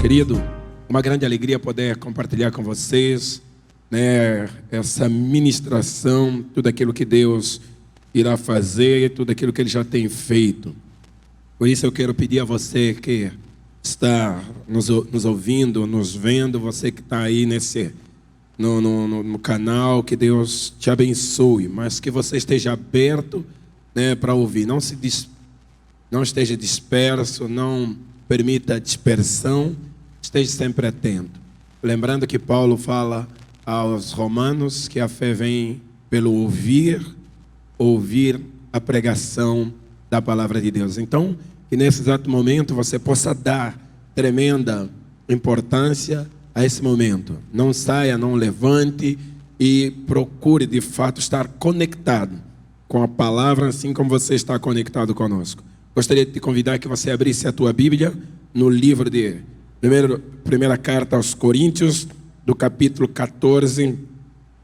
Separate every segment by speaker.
Speaker 1: Querido, uma grande alegria poder compartilhar com vocês, né, essa ministração, tudo aquilo que Deus irá fazer, tudo aquilo que Ele já tem feito. Por isso eu quero pedir a você que está nos ouvindo, nos vendo, você que está aí no canal, que Deus te abençoe, mas que você esteja aberto, né, para ouvir. Não esteja disperso, não permita dispersão, esteja sempre atento. Lembrando que Paulo fala aos romanos que a fé vem pelo ouvir a pregação da palavra de Deus. Então, que nesse exato momento você possa dar tremenda importância a esse momento. Não saia, não levante e procure de fato estar conectado com a palavra, assim como você está conectado conosco. Gostaria de te convidar que você abrisse a tua Bíblia no livro de primeira carta aos Coríntios, do capítulo 14,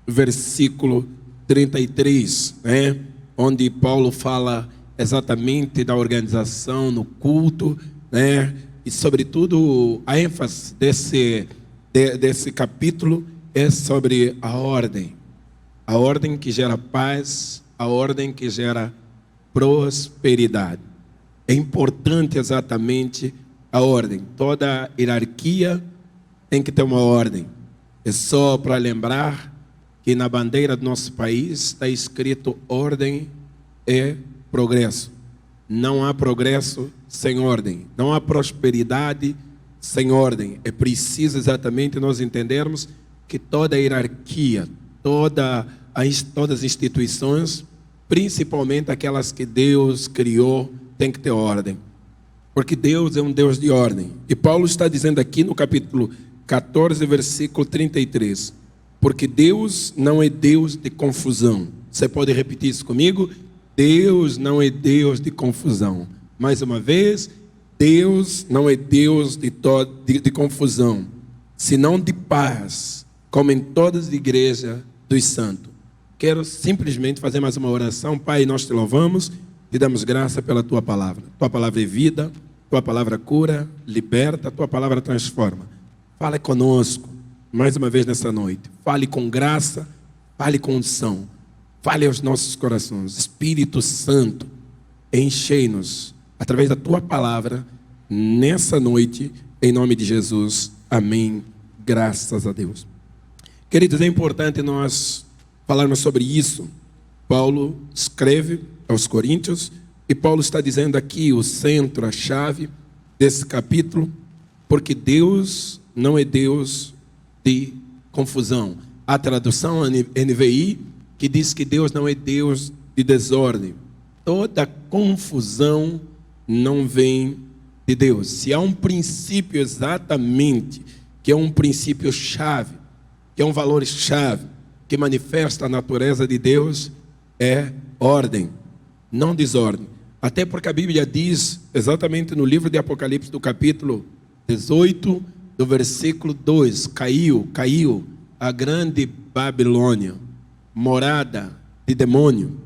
Speaker 1: versículo 33, né? Onde Paulo fala exatamente da organização no culto, né? E sobretudo a ênfase desse capítulo é sobre a ordem que gera paz, a ordem que gera prosperidade. É importante exatamente a ordem. Toda hierarquia tem que ter uma ordem. É só para lembrar que na bandeira do nosso país está escrito ordem e progresso. Não há progresso sem ordem. Não há prosperidade sem ordem. É preciso exatamente nós entendermos que toda hierarquia, todas as instituições, principalmente aquelas que Deus criou, tem que ter ordem. Porque Deus é um Deus de ordem. E Paulo está dizendo aqui no capítulo 14, versículo 33. Porque Deus não é Deus de confusão. Você pode repetir isso comigo? Deus não é Deus de confusão. Mais uma vez, Deus não é Deus de confusão, senão de paz, como em todas as igrejas dos santos. Quero simplesmente fazer mais uma oração. Pai, nós te louvamos, te damos graça pela tua palavra. Tua palavra é vida, tua palavra cura, liberta, tua palavra transforma. Fale conosco mais uma vez nessa noite. Fale com graça, fale com unção. Fale aos nossos corações. Espírito Santo, enchei-nos através da tua palavra nessa noite, em nome de Jesus. Amém. Graças a Deus. Queridos, é importante nós falarmos sobre isso. Paulo escreve aos Coríntios e Paulo está dizendo aqui o centro, a chave desse capítulo, porque Deus não é Deus de confusão. A tradução NVI que diz que Deus não é Deus de desordem. Toda confusão não vem de Deus. Se há um princípio exatamente, que é um princípio chave, que é um valor chave, que manifesta a natureza de Deus, é ordem, não desordem. Até porque a Bíblia diz, exatamente no livro de Apocalipse, do capítulo 18, do versículo 2, caiu a grande Babilônia, morada de demônio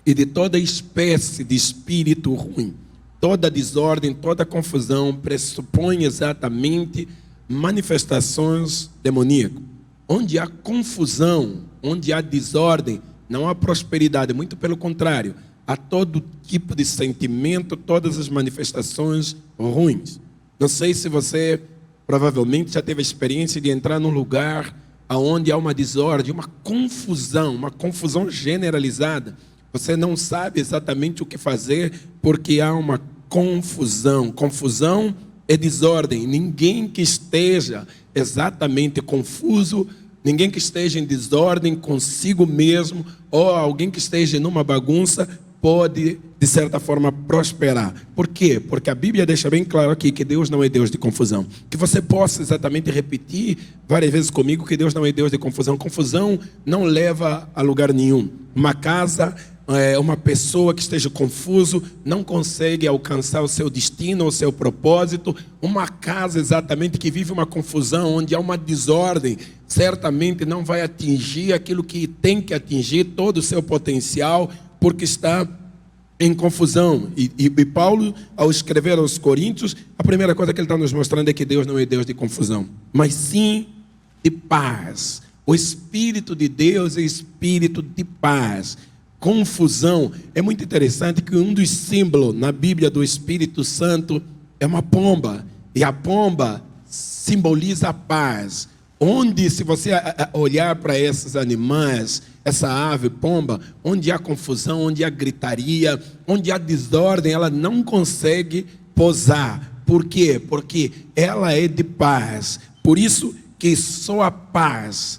Speaker 1: e de toda espécie de espírito ruim. Toda desordem, toda confusão pressupõe exatamente manifestações demoníacas. Onde há confusão, onde há desordem, não há prosperidade, muito pelo contrário, há todo tipo de sentimento, todas as manifestações ruins. Não sei se você provavelmente já teve a experiência de entrar num lugar onde há uma desordem, uma confusão generalizada. Você não sabe exatamente o que fazer porque há uma confusão. Confusão é desordem. Ninguém que esteja exatamente confuso, ninguém que esteja em desordem consigo mesmo, ou alguém que esteja numa bagunça, pode, de certa forma, prosperar. Por quê? Porque a Bíblia deixa bem claro aqui que Deus não é Deus de confusão. Que você possa exatamente repetir várias vezes comigo que Deus não é Deus de confusão. Confusão não leva a lugar nenhum. Uma casa, uma pessoa que esteja confuso, não consegue alcançar o seu destino, o seu propósito. Uma casa exatamente que vive uma confusão, onde há uma desordem, certamente não vai atingir aquilo que tem que atingir, todo o seu potencial, porque está em confusão. E Paulo, ao escrever aos Coríntios, a primeira coisa que ele está nos mostrando é que Deus não é Deus de confusão, mas sim de paz. O Espírito de Deus é Espírito de paz. Confusão. É muito interessante que um dos símbolos na Bíblia do Espírito Santo é uma pomba. E a pomba simboliza a paz. Onde, se você olhar para esses animais, essa ave, pomba, onde há confusão, onde há gritaria, onde há desordem, ela não consegue pousar. Por quê? Porque ela é de paz. Por isso que só a paz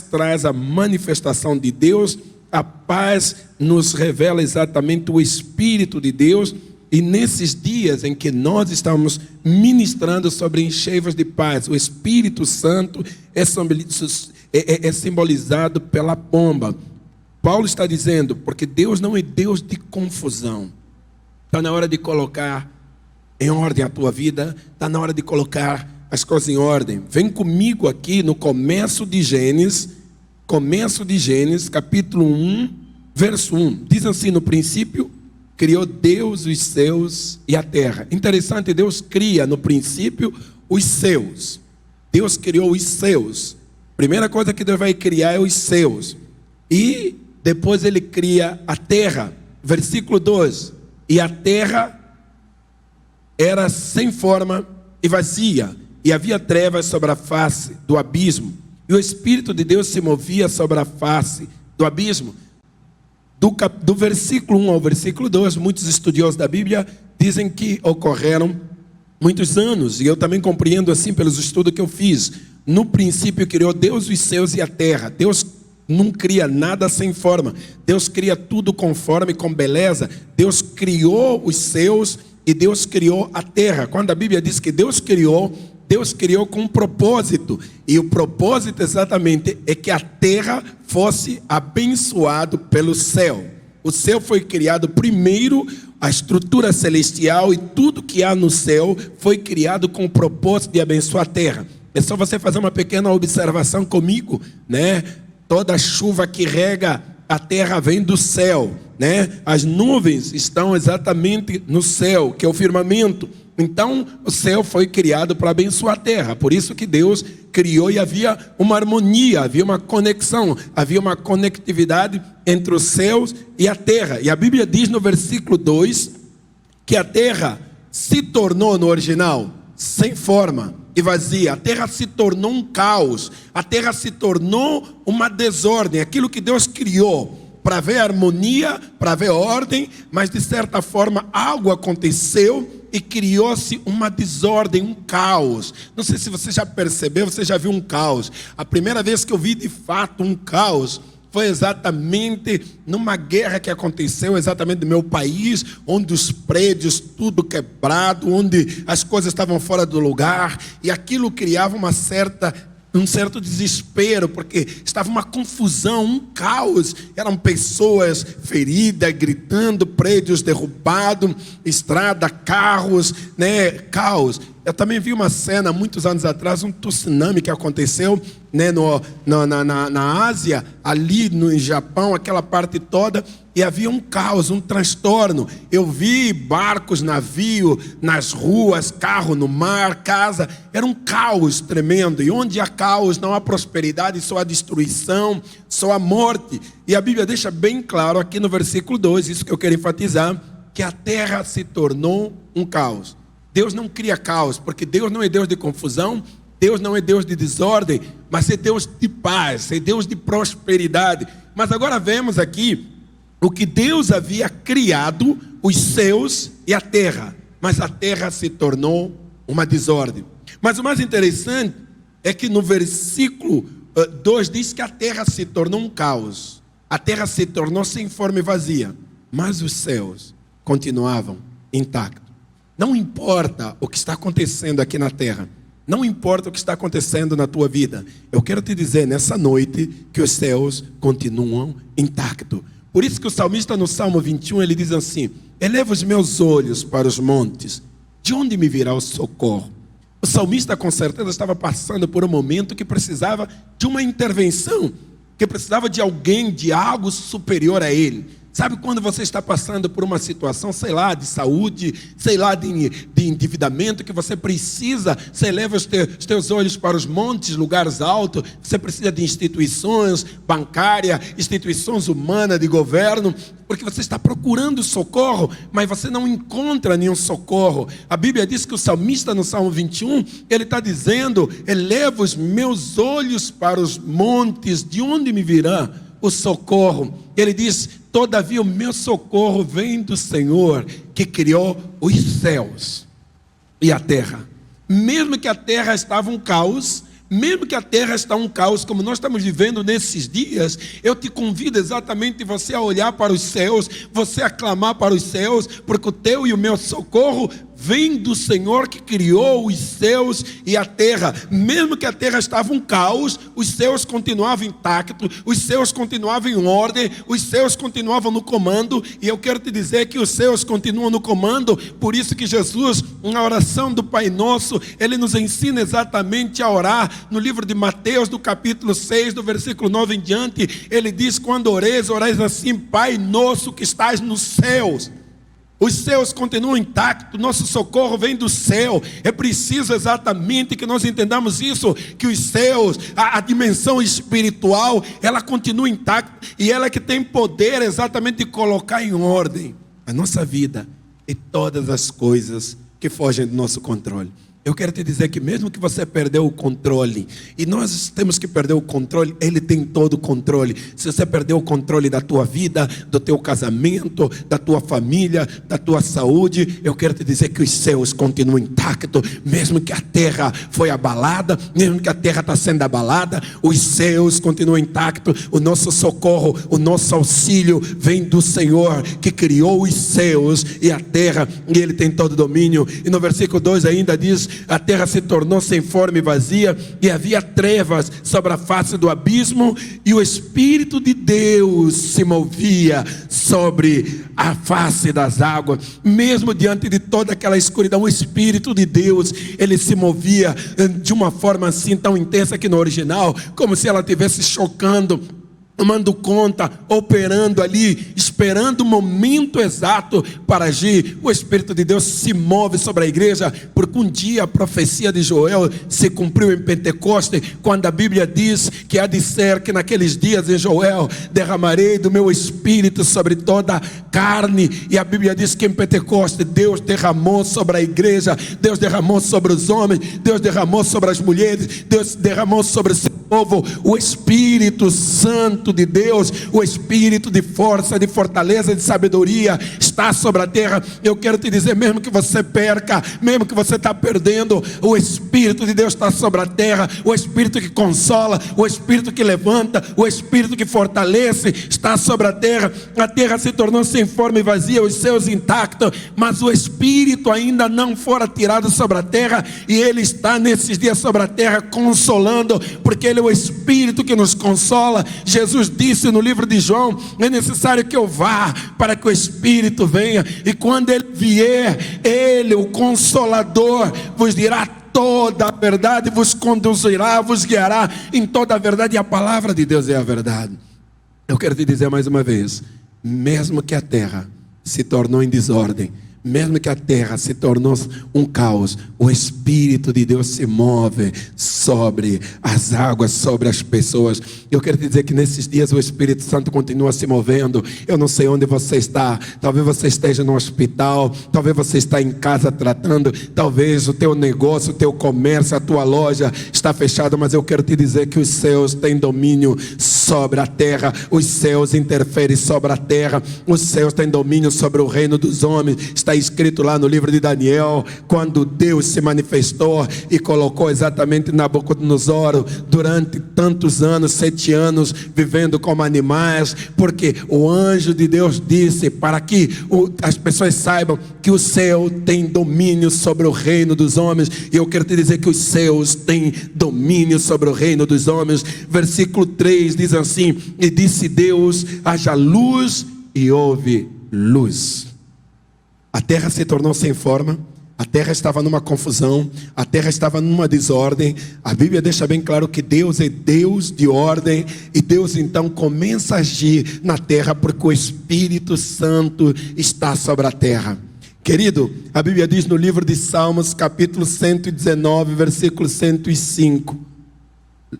Speaker 1: traz a manifestação de Deus, a paz nos revela exatamente o Espírito de Deus. E nesses dias em que nós estamos ministrando sobre encheios de paz, o Espírito Santo é simbolizado pela pomba. Paulo está dizendo, porque Deus não é Deus de confusão. Está na hora de colocar em ordem a tua vida, está na hora de colocar as coisas em ordem. Vem comigo aqui no começo de Gênesis, capítulo 1, verso 1. Diz assim: no princípio criou Deus os céus e a terra. Interessante, Deus cria no princípio os céus. Deus criou os céus. Primeira coisa que Deus vai criar é os céus. E depois ele cria a terra. Versículo 2. E a terra era sem forma e vazia, e havia trevas sobre a face do abismo. E o Espírito de Deus se movia sobre a face do abismo. Do versículo 1 ao versículo 2, muitos estudiosos da Bíblia dizem que ocorreram muitos anos, e eu também compreendo assim pelos estudos que eu fiz. No princípio criou Deus os céus e a terra. Deus não cria nada sem forma. Deus cria tudo conforme, com beleza. Deus criou os céus e Deus criou a terra. Quando a Bíblia diz que Deus criou com um propósito. E o propósito exatamente é que a terra fosse abençoado pelo céu. O céu foi criado primeiro, a estrutura celestial e tudo que há no céu foi criado com o propósito de abençoar a terra. É só você fazer uma pequena observação comigo, né? Toda chuva que rega a terra vem do céu, né? As nuvens estão exatamente no céu, que é o firmamento. Então, o céu foi criado para abençoar a terra. Por isso que Deus criou e havia uma harmonia, havia uma conexão, havia uma conectividade entre os céus e a terra. E a Bíblia diz no versículo 2 que a terra se tornou, no original, sem forma e vazia. A terra se tornou um caos. A terra se tornou uma desordem. Aquilo que Deus criou para ver harmonia, para ver ordem, mas de certa forma algo aconteceu e criou-se uma desordem, um caos. Não sei se você já percebeu, você já viu um caos. A primeira vez que eu vi de fato um caos foi exatamente numa guerra que aconteceu exatamente no meu país, onde os prédios tudo quebrado, onde as coisas estavam fora do lugar, e aquilo criava um certo desespero, porque estava uma confusão, um caos. Eram pessoas feridas, gritando, prédios derrubados, estrada, carros, né? Caos. Eu também vi uma cena, muitos anos atrás, um tsunami que aconteceu, né, na Ásia, ali no Japão, aquela parte toda, e havia um caos, um transtorno. Eu vi barcos, navio, nas ruas, carro no mar, casa. Era um caos tremendo. E onde há caos, não há prosperidade, só há destruição, só há morte. E a Bíblia deixa bem claro aqui no versículo 2, isso que eu quero enfatizar, que a terra se tornou um caos. Deus não cria caos, porque Deus não é Deus de confusão, Deus não é Deus de desordem, mas é Deus de paz, é Deus de prosperidade. Mas agora vemos aqui o que Deus havia criado, os céus e a terra, mas a terra se tornou uma desordem. Mas o mais interessante é que no versículo 2 diz que a terra se tornou um caos, a terra se tornou sem forma e vazia, mas os céus continuavam intactos. Não importa o que está acontecendo aqui na terra, não importa o que está acontecendo na tua vida, eu quero te dizer nessa noite que os céus continuam intactos. Por isso que o salmista no Salmo 21, ele diz assim: eleva os meus olhos para os montes, de onde me virá o socorro? O salmista com certeza estava passando por um momento que precisava de uma intervenção, que precisava de alguém, de algo superior a ele. Sabe quando você está passando por uma situação, sei lá, de saúde, sei lá, de endividamento, que você precisa, você leva os teus olhos para os montes, lugares altos, você precisa de instituições bancárias, instituições humanas de governo, porque você está procurando socorro, mas você não encontra nenhum socorro. A Bíblia diz que o salmista no Salmo 21, ele está dizendo: elevo os meus olhos para os montes, de onde me virá o socorro? Ele diz: todavia o meu socorro vem do Senhor, que criou os céus e a terra. Mesmo que a terra estava um caos, mesmo que a terra está um caos, como nós estamos vivendo nesses dias, eu te convido exatamente você a olhar para os céus, você a clamar para os céus, porque o teu e o meu socorro vem do Senhor que criou os céus e a terra. Mesmo que a terra estava um caos, os céus continuavam intactos, os céus continuavam em ordem, os céus continuavam no comando, e eu quero te dizer que os céus continuam no comando. Por isso que Jesus, na oração do Pai Nosso, ele nos ensina exatamente a orar. No livro de Mateus, do capítulo 6, do versículo 9 em diante, ele diz: quando oreis assim: Pai Nosso que estás nos céus. Os céus continuam intactos, nosso socorro vem do céu. É preciso exatamente que nós entendamos isso, que os céus, a dimensão espiritual, ela continua intacta, e ela é que tem poder exatamente de colocar em ordem a nossa vida e todas as coisas que fogem do nosso controle. Eu quero te dizer que mesmo que você perdeu o controle, e nós temos que perder o controle, Ele tem todo o controle. Se você perdeu o controle da tua vida, do teu casamento, da tua família, da tua saúde, eu quero te dizer que os céus continuam intactos. Mesmo que a terra foi abalada, mesmo que a terra está sendo abalada, os céus continuam intactos. O nosso socorro, o nosso auxílio vem do Senhor, que criou os céus e a terra, e Ele tem todo o domínio. E no versículo 2 ainda diz: a terra se tornou sem forma e vazia, e havia trevas sobre a face do abismo, e o Espírito de Deus se movia sobre a face das águas. Mesmo diante de toda aquela escuridão, o Espírito de Deus, ele se movia de uma forma assim tão intensa que no original, como se ela estivesse chocando, tomando conta, operando ali, esperando o momento exato para agir. O Espírito de Deus se move sobre a igreja, porque um dia a profecia de Joel se cumpriu em Pentecostes, quando a Bíblia diz que há de ser que naqueles dias em Joel derramarei do meu Espírito sobre toda a carne. E a Bíblia diz que em Pentecostes Deus derramou sobre a igreja, Deus derramou sobre os homens, Deus derramou sobre as mulheres, Deus derramou sobre o seu povo o Espírito Santo de Deus, o Espírito de força, de fortaleza, de sabedoria está sobre a terra. Eu quero te dizer, mesmo que você perca, mesmo que você está perdendo, o Espírito de Deus está sobre a terra. O Espírito que consola, o Espírito que levanta, o Espírito que fortalece está sobre a terra. A terra se tornou sem forma e vazia, os céus intactos, mas o Espírito ainda não fora tirado sobre a terra, e Ele está nesses dias sobre a terra consolando, porque Ele é o Espírito que nos consola. Jesus disse no livro de João: é necessário que eu vá para que o Espírito venha, e quando Ele vier, Ele, o Consolador, vos dirá toda a verdade, vos conduzirá, vos guiará em toda a verdade, e a palavra de Deus é a verdade. Eu quero te dizer mais uma vez, mesmo que a terra se tornou em desordem, mesmo que a terra se tornou um caos, o Espírito de Deus se move sobre as águas, sobre as pessoas. Eu quero te dizer que nesses dias o Espírito Santo continua se movendo. Eu não sei onde você está, talvez você esteja no hospital, talvez você está em casa tratando, talvez o teu negócio, o teu comércio, a tua loja está fechada, mas eu quero te dizer que os céus têm domínio sobre a terra, os céus interferem sobre a terra, os céus têm domínio sobre o reino dos homens. Está escrito lá no livro de Daniel, quando Deus se manifestou e colocou exatamente Nabucodonosor durante tantos anos, 7 anos, vivendo como animais, porque o anjo de Deus disse para que as pessoas saibam que o céu tem domínio sobre o reino dos homens. E eu quero te dizer que os céus têm domínio sobre o reino dos homens. Versículo 3 diz assim: e disse Deus, haja luz, e houve luz. A terra se tornou sem forma, A terra estava numa confusão, a terra estava numa desordem. A Bíblia deixa bem claro que Deus é Deus de ordem, e Deus então começa a agir na terra, porque o Espírito Santo está sobre a terra. Querido, a Bíblia diz no livro de Salmos, capítulo 119, versículo 105: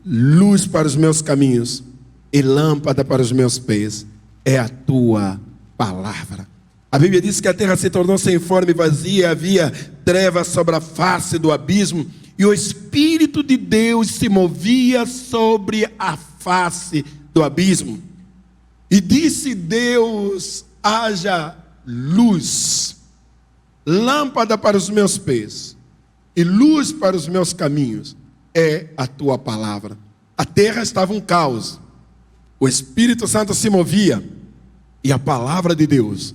Speaker 1: luz para os meus caminhos e lâmpada para os meus pés é a tua palavra. A Bíblia diz que a terra se tornou sem forma e vazia, havia trevas sobre a face do abismo, e o Espírito de Deus se movia sobre a face do abismo. E disse Deus: haja luz, lâmpada para os meus pés e luz para os meus caminhos é a tua palavra. A terra estava um caos, o Espírito Santo se movia, e a palavra de Deus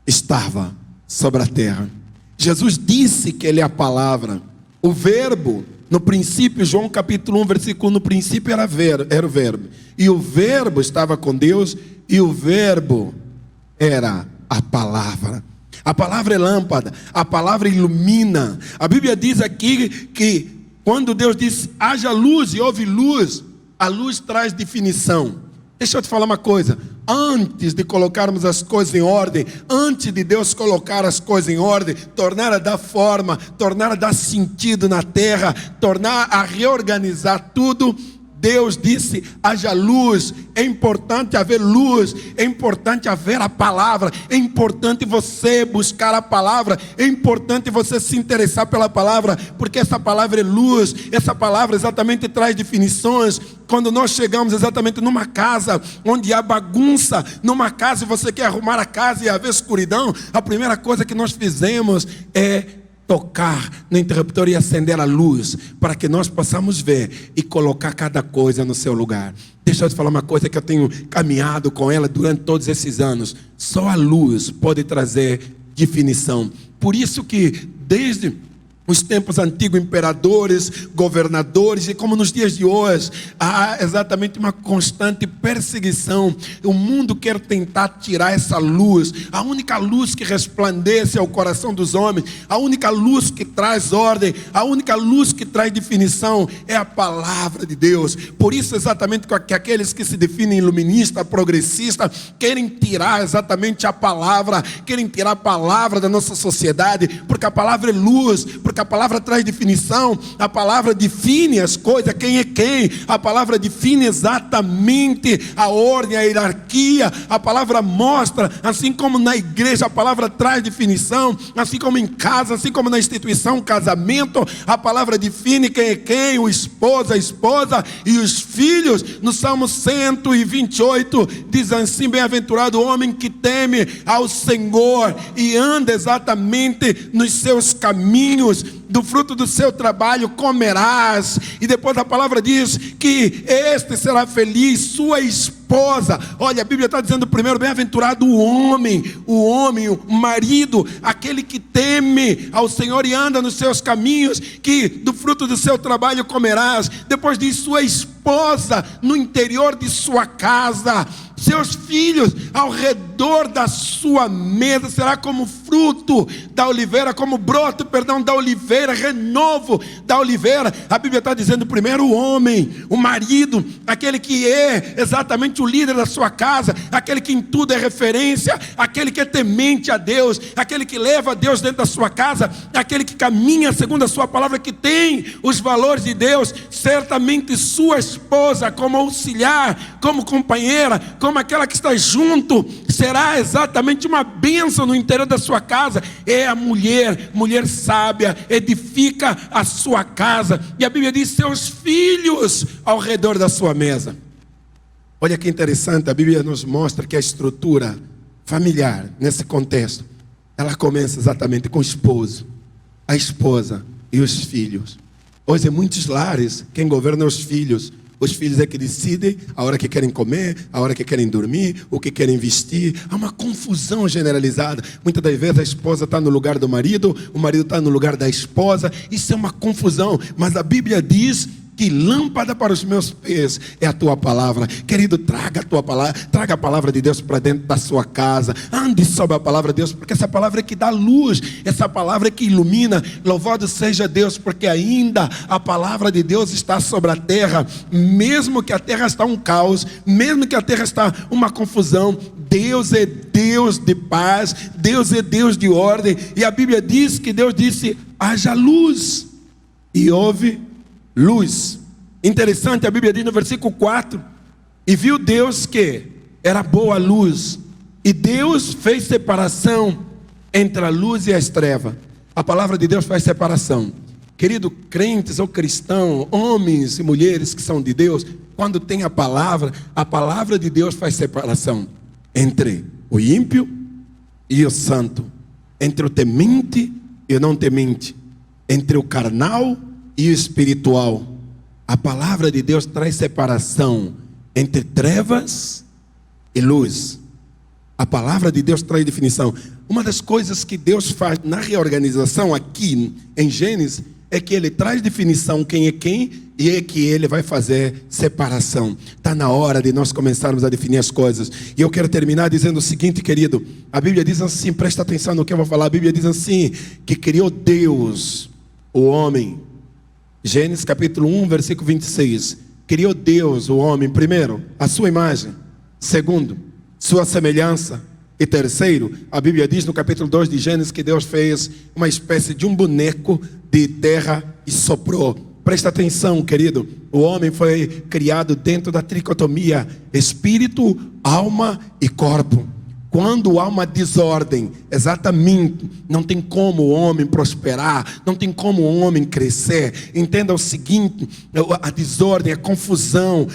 Speaker 1: estava sobre a terra. Jesus disse que Ele é a palavra. O verbo, no princípio, João capítulo 1, versículo 1, no princípio era o verbo. E o verbo estava com Deus, e o verbo era a palavra. A palavra é lâmpada, a palavra ilumina. A Bíblia diz aqui que quando Deus diz haja luz e houve luz, a luz traz definição. Deixa eu te falar uma coisa: antes de colocarmos as coisas em ordem, antes de Deus colocar as coisas em ordem, tornar a dar forma, tornar a dar sentido na terra, tornar a reorganizar tudo, Deus disse haja luz. É importante haver luz, é importante haver a palavra, é importante você buscar a palavra, é importante você se interessar pela palavra, porque essa palavra é luz, essa palavra exatamente traz definições. Quando nós chegamos exatamente numa casa onde há bagunça, numa casa e você quer arrumar a casa e haver escuridão, a primeira coisa que nós fizemos é tocar no interruptor e acender a luz, para que nós possamos ver e colocar cada coisa no seu lugar. Deixa eu te falar uma coisa que eu tenho caminhado com ela durante todos esses anos: só a luz pode trazer definição. Por isso que desde os tempos antigos, imperadores, governadores, e como nos dias de hoje, há exatamente uma constante perseguição. O mundo quer tentar tirar essa luz. A única luz que resplandece ao coração dos homens, a única luz que traz ordem, a única luz que traz definição é a palavra de Deus. Por isso exatamente que aqueles que se definem iluminista, progressista, querem tirar exatamente a palavra, querem tirar a palavra da nossa sociedade, porque a palavra é luz, porque a palavra traz definição, a palavra define as coisas, quem é quem, a palavra define exatamente a ordem, a hierarquia, a palavra mostra, assim como na igreja a palavra traz definição, assim como em casa, assim como na instituição, casamento, a palavra define quem é quem, o esposo, a esposa e os filhos. No Salmo 128 diz assim: bem-aventurado o homem que teme ao Senhor e anda exatamente nos seus caminhos, do fruto do seu trabalho comerás. E depois a palavra diz que este será feliz, sua esposa. Olha, a Bíblia está dizendo primeiro: bem-aventurado o homem, o marido, aquele que teme ao Senhor e anda nos seus caminhos, que do fruto do seu trabalho comerás. Depois diz sua esposa no interior de sua casa, seus filhos ao redor da sua mesa, será como fruto da oliveira, como broto, da oliveira, renovo da oliveira. A Bíblia está dizendo primeiro o homem, o marido, aquele que é exatamente o líder da sua casa, aquele que em tudo é referência, aquele que é temente a Deus, aquele que leva a Deus dentro da sua casa, aquele que caminha segundo a sua palavra, que tem os valores de Deus. Certamente sua esposa, como auxiliar, como companheira, como aquela que está junto, será exatamente uma bênção no interior da sua casa. É a mulher sábia, edifica a sua casa. E a Bíblia diz seus filhos ao redor da sua mesa. Olha que interessante, a Bíblia nos mostra que a estrutura familiar, nesse contexto, ela começa exatamente com o esposo, a esposa e os filhos. Hoje em muitos lares, quem governa é os filhos. Os filhos é que decidem a hora que querem comer, a hora que querem dormir, o que querem vestir. Há uma confusão generalizada. Muitas das vezes a esposa está no lugar do marido, o marido está no lugar da esposa. Isso é uma confusão. Mas a Bíblia diz que lâmpada para os meus pés é a tua palavra. Querido, traga a tua palavra, traga a palavra de Deus para dentro da sua casa. Ande sobre a palavra de Deus, porque essa palavra é que dá luz, essa palavra é que ilumina. Louvado seja Deus, porque ainda a palavra de Deus está sobre a terra, mesmo que a terra está um caos, mesmo que a terra está uma confusão. Deus é Deus de paz, Deus é Deus de ordem, e a Bíblia diz que Deus disse: haja luz, e houve luz. Interessante, a Bíblia diz no versículo 4: e viu Deus que era boa a luz, e Deus fez separação entre a luz e as trevas. A palavra de Deus faz separação. Querido, crentes ou cristãos, homens e mulheres que são de Deus, quando tem a palavra de Deus faz separação entre o ímpio e o santo, entre o temente e o não temente, entre o carnal e o espiritual. A palavra de Deus traz separação entre trevas e luz. A palavra de Deus traz definição. Uma das coisas que Deus faz na reorganização aqui em Gênesis é que Ele traz definição quem é quem, e é que Ele vai fazer separação. Está na hora de nós começarmos a definir as coisas. E eu quero terminar dizendo o seguinte, querido. A Bíblia diz assim, presta atenção no que eu vou falar. A Bíblia diz assim, que criou Deus o homem. Gênesis capítulo 1, versículo 26. Criou Deus o homem, primeiro, a sua imagem. Segundo, sua semelhança. E terceiro, a Bíblia diz no capítulo 2 de Gênesis que Deus fez uma espécie de um boneco de terra e soprou. Presta atenção, querido. O homem foi criado dentro da tricotomia espírito, alma e corpo. Quando há uma desordem, exatamente, não tem como o homem prosperar, não tem como o homem crescer. Entenda o seguinte, a desordem, a confusão,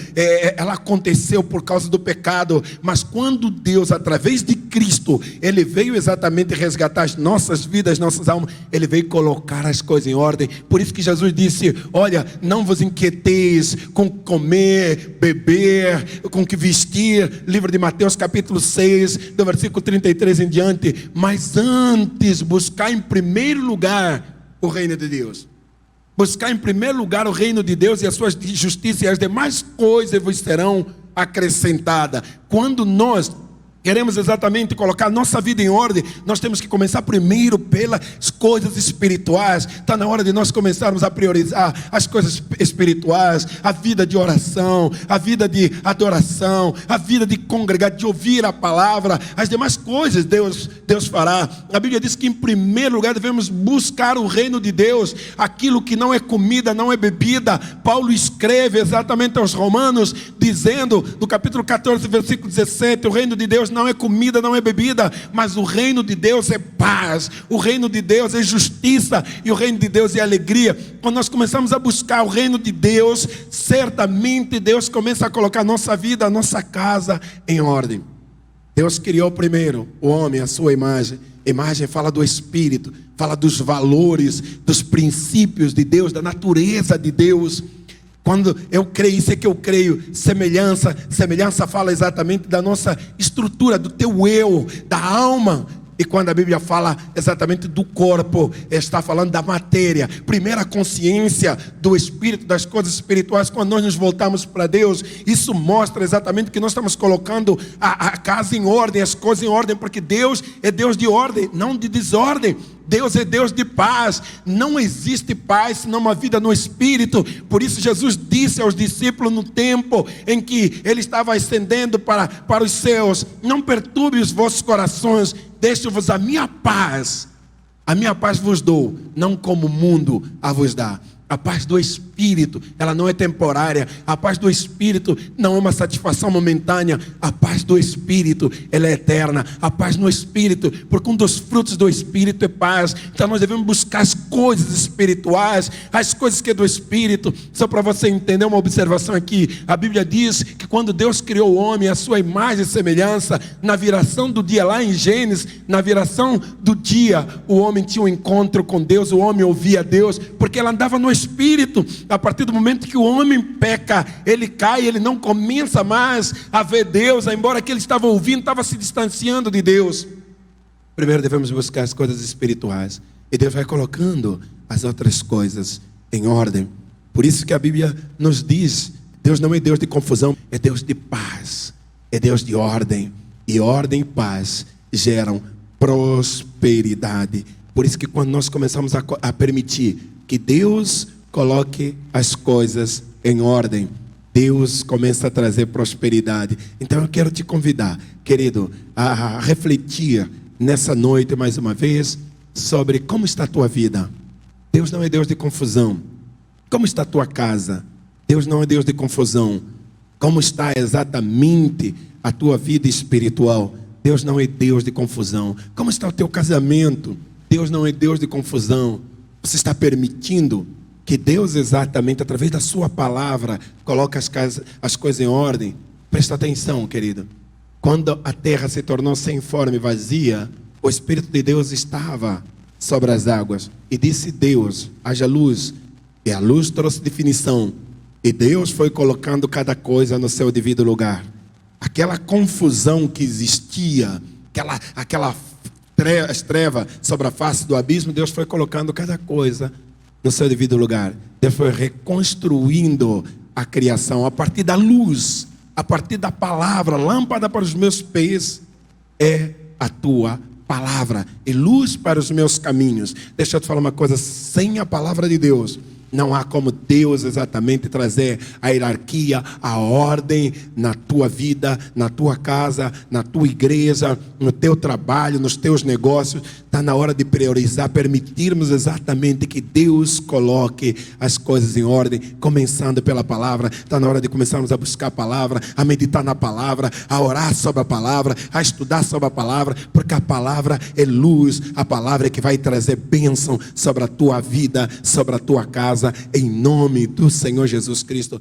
Speaker 1: ela aconteceu por causa do pecado. Mas quando Deus, através de Cristo, Ele veio exatamente resgatar as nossas vidas, nossas almas, Ele veio colocar as coisas em ordem. Por isso que Jesus disse, olha, não vos inquieteis com comer, beber, com que vestir. Livro de Mateus capítulo 6, do versículo 33 em diante. Mas antes buscar em primeiro lugar o reino de Deus. Buscar em primeiro lugar o reino de Deus e a sua justiça, e as demais coisas vos serão acrescentadas. Quando nós queremos exatamente colocar nossa vida em ordem, nós temos que começar primeiro pelas coisas espirituais. Está na hora de nós começarmos a priorizar as coisas espirituais, a vida de oração, a vida de adoração, a vida de congregar, de ouvir a palavra. As demais coisas Deus fará. A Bíblia diz que em primeiro lugar devemos buscar o reino de Deus, aquilo que não é comida, não é bebida. Paulo escreve exatamente aos Romanos, dizendo no capítulo 14, versículo 17, o reino de Deus não é comida, não é bebida, mas o reino de Deus é paz, o reino de Deus é justiça, e o reino de Deus é alegria. Quando nós começamos a buscar o reino de Deus, certamente Deus começa a colocar a nossa vida, a nossa casa em ordem. Deus criou primeiro o homem, a sua imagem. Imagem fala do Espírito, fala dos valores, dos princípios de Deus, da natureza de Deus. Quando eu creio, isso é que eu creio. Semelhança fala exatamente da nossa estrutura, do teu eu, da alma. E quando a Bíblia fala exatamente do corpo, está falando da matéria. Primeira consciência do Espírito, das coisas espirituais. Quando nós nos voltamos para Deus, isso mostra exatamente que nós estamos colocando a casa em ordem, as coisas em ordem, porque Deus é Deus de ordem, não de desordem. Deus é Deus de paz. Não existe paz senão uma vida no Espírito. Por isso Jesus disse aos discípulos no tempo em que Ele estava ascendendo para os céus: não perturbe os vossos corações, deixo-vos a minha paz vos dou, não como o mundo a vos dá. A paz do Espírito, ela não é temporária. A paz do Espírito não é uma satisfação momentânea. A paz do Espírito, ela é eterna. A paz no Espírito, porque um dos frutos do Espírito é paz. Então nós devemos buscar as coisas espirituais, as coisas que é do Espírito. Só para você entender uma observação aqui, a Bíblia diz que quando Deus criou o homem, a sua imagem e semelhança, na viração do dia, lá em Gênesis, na viração do dia, o homem tinha um encontro com Deus, o homem ouvia Deus, porque ela andava no Espírito. A partir do momento que o homem peca, ele cai, ele não começa mais a ver Deus, embora que ele estava ouvindo, estava se distanciando de Deus. Primeiro devemos buscar as coisas espirituais, e Deus vai colocando as outras coisas em ordem. Por isso que a Bíblia nos diz, Deus não é Deus de confusão, é Deus de paz, é Deus de ordem. E ordem e paz geram prosperidade. Por isso que quando nós começamos a permitir que Deus coloque as coisas em ordem, Deus começa a trazer prosperidade. Então eu quero te convidar, querido, a refletir nessa noite mais uma vez sobre como está a tua vida. Deus não é Deus de confusão. Como está a tua casa? Deus não é Deus de confusão. Como está exatamente a tua vida espiritual? Deus não é Deus de confusão. Como está o teu casamento? Deus não é Deus de confusão. Você está permitindo que Deus exatamente, através da sua palavra, coloque as coisas em ordem? Presta atenção, querido. Quando a terra se tornou sem forma e vazia, o Espírito de Deus estava sobre as águas. E disse Deus, haja luz. E a luz trouxe definição. E Deus foi colocando cada coisa no seu devido lugar. Aquela confusão que existia, aquela treva sobre a face do abismo, Deus foi colocando cada coisa no seu devido lugar. Deus foi reconstruindo a criação a partir da luz, a partir da palavra. Lâmpada para os meus pés é a tua palavra e luz para os meus caminhos. Deixa eu te falar uma coisa, sem a palavra de Deus não há como Deus exatamente trazer a hierarquia, a ordem na tua vida, na tua casa, na tua igreja, no teu trabalho, nos teus negócios. Está na hora de priorizar, permitirmos exatamente que Deus coloque as coisas em ordem, começando pela palavra. Está na hora de começarmos a buscar a palavra, a meditar na palavra, a orar sobre a palavra, a estudar sobre a palavra, porque a palavra é luz, a palavra é que vai trazer bênção sobre a tua vida, sobre a tua casa, em nome do Senhor Jesus Cristo.